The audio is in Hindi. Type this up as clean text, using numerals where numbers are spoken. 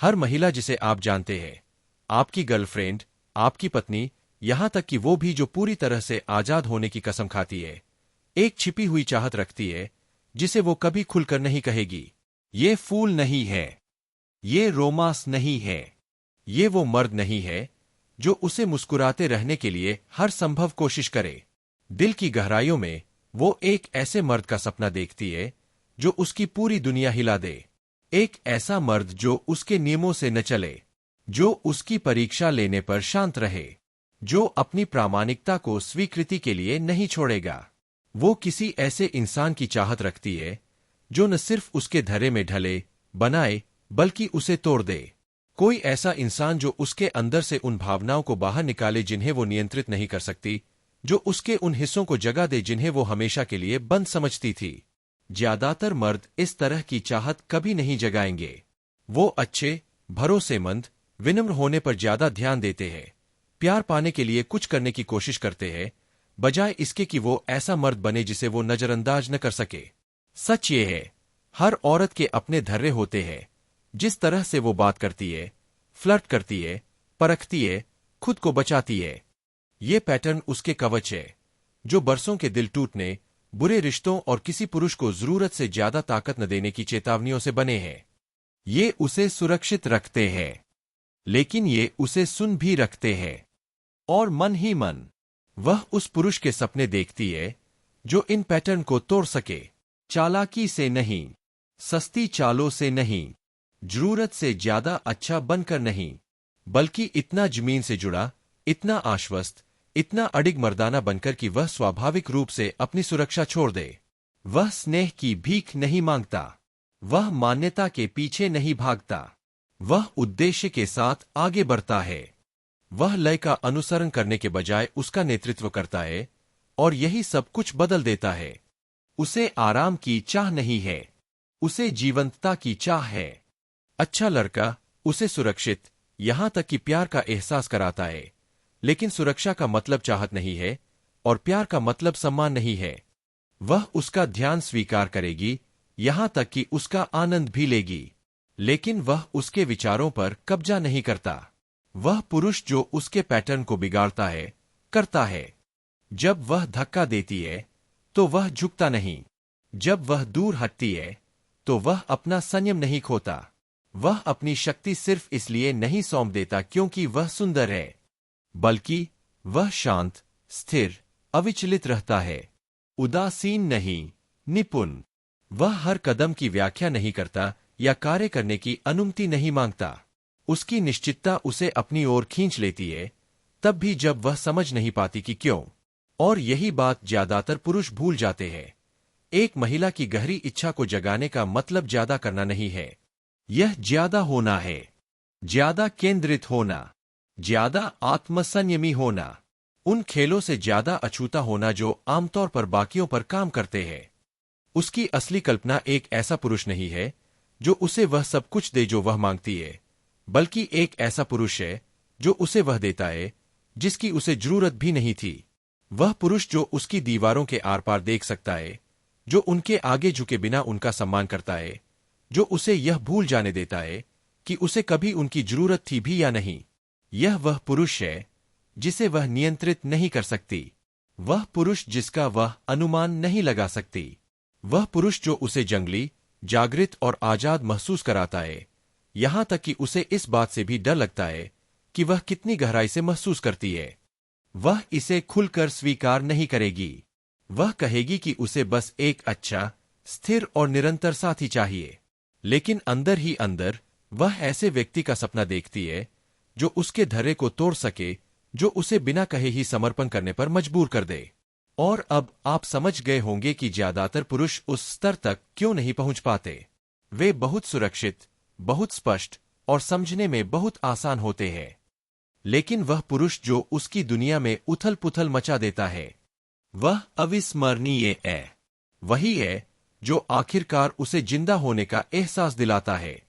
हर महिला जिसे आप जानते हैं, आपकी गर्लफ्रेंड, आपकी पत्नी, यहां तक कि वो भी जो पूरी तरह से आजाद होने की कसम खाती है, एक छिपी हुई चाहत रखती है जिसे वो कभी खुलकर नहीं कहेगी। ये फूल नहीं है, ये रोमांस नहीं है, ये वो मर्द नहीं है जो उसे मुस्कुराते रहने के लिए हर संभव कोशिश करे। दिल की गहराइयों में वो एक ऐसे मर्द का सपना देखती है जो उसकी पूरी दुनिया हिला दे। एक ऐसा मर्द जो उसके नियमों से न चले, जो उसकी परीक्षा लेने पर शांत रहे, जो अपनी प्रामाणिकता को स्वीकृति के लिए नहीं छोड़ेगा। वो किसी ऐसे इंसान की चाहत रखती है जो न सिर्फ उसके धैर्य में ढले बनाए, बल्कि उसे तोड़ दे। कोई ऐसा इंसान जो उसके अंदर से उन भावनाओं को बाहर निकाले जिन्हें वो नियंत्रित नहीं कर सकती, जो उसके उन हिस्सों को जगा दे जिन्हें वो हमेशा के लिए बंद समझती थी। ज्यादातर मर्द इस तरह की चाहत कभी नहीं जगाएंगे। वो अच्छे, भरोसेमंद, विनम्र होने पर ज्यादा ध्यान देते हैं, प्यार पाने के लिए कुछ करने की कोशिश करते हैं, बजाय इसके कि वो ऐसा मर्द बने जिसे वो नजरअंदाज न कर सके। सच ये है, हर औरत के अपने धैर्य होते हैं। जिस तरह से वो बात करती है, फ्लर्ट करती है, परखती है, खुद को बचाती है, ये पैटर्न उसके कवच है जो बरसों के दिल टूटने, बुरे रिश्तों और किसी पुरुष को जरूरत से ज्यादा ताकत न देने की चेतावनियों से बने हैं। ये उसे सुरक्षित रखते हैं, लेकिन ये उसे सुन भी रखते हैं। और मन ही मन वह उस पुरुष के सपने देखती है जो इन पैटर्न को तोड़ सके। चालाकी से नहीं, सस्ती चालों से नहीं, जरूरत से ज्यादा अच्छा बनकर नहीं, बल्कि इतना जमीन से जुड़ा, इतना आश्वस्त, इतना अडिग मर्दाना बनकर कि वह स्वाभाविक रूप से अपनी सुरक्षा छोड़ दे। वह स्नेह की भीख नहीं मांगता, वह मान्यता के पीछे नहीं भागता, वह उद्देश्य के साथ आगे बढ़ता है। वह लय का अनुसरण करने के बजाय उसका नेतृत्व करता है, और यही सब कुछ बदल देता है। उसे आराम की चाह नहीं है, उसे जीवंतता की चाह है। अच्छा लड़का उसे सुरक्षित, यहां तक कि प्यार का एहसास कराता है, लेकिन सुरक्षा का मतलब चाहत नहीं है, और प्यार का मतलब सम्मान नहीं है। वह उसका ध्यान स्वीकार करेगी, यहां तक कि उसका आनंद भी लेगी, लेकिन वह उसके विचारों पर कब्जा नहीं करता। वह पुरुष जो उसके पैटर्न को बिगाड़ता है, करता है। जब वह धक्का देती है तो वह झुकता नहीं, जब वह दूर हटती है तो वह अपना संयम नहीं खोता। वह अपनी शक्ति सिर्फ इसलिए नहीं सौंप देता क्योंकि वह सुंदर है, बल्कि वह शांत, स्थिर, अविचलित रहता है। उदासीन नहीं, निपुण। वह हर कदम की व्याख्या नहीं करता या कार्य करने की अनुमति नहीं मांगता। उसकी निश्चितता उसे अपनी ओर खींच लेती है, तब भी जब वह समझ नहीं पाती कि क्यों। और यही बात ज्यादातर पुरुष भूल जाते हैं। एक महिला की गहरी इच्छा को जगाने का मतलब ज्यादा करना नहीं है, यह ज्यादा होना है, ज्यादा केंद्रित होना, ज्यादा आत्मसंयमी होना, उन खेलों से ज्यादा अछूता होना जो आमतौर पर बाकियों पर काम करते हैं। उसकी असली कल्पना एक ऐसा पुरुष नहीं है जो उसे वह सब कुछ दे जो वह मांगती है, बल्कि एक ऐसा पुरुष है जो उसे वह देता है जिसकी उसे जरूरत भी नहीं थी। वह पुरुष जो उसकी दीवारों के आर पार देख सकता है, जो उनके आगे झुके बिना उनका सम्मान करता है, जो उसे यह भूल जाने देता है कि उसे कभी उनकी जरूरत थी भी या नहीं। यह वह पुरुष है जिसे वह नियंत्रित नहीं कर सकती, वह पुरुष जिसका वह अनुमान नहीं लगा सकती, वह पुरुष जो उसे जंगली, जागृत और आजाद महसूस कराता है, यहां तक कि उसे इस बात से भी डर लगता है कि वह कितनी गहराई से महसूस करती है। वह इसे खुलकर स्वीकार नहीं करेगी। वह कहेगी कि उसे बस एक अच्छा, स्थिर और निरंतर साथी चाहिए, लेकिन अंदर ही अंदर वह ऐसे व्यक्ति का सपना देखती है जो उसके धैर्य को तोड़ सके, जो उसे बिना कहे ही समर्पण करने पर मजबूर कर दे। और अब आप समझ गए होंगे कि ज्यादातर पुरुष उस स्तर तक क्यों नहीं पहुंच पाते। वे बहुत सुरक्षित, बहुत स्पष्ट और समझने में बहुत आसान होते हैं, लेकिन वह पुरुष जो उसकी दुनिया में उथल पुथल मचा देता है, वह अविस्मरणीय है। वही है जो आखिरकार उसे जिंदा होने का एहसास दिलाता है।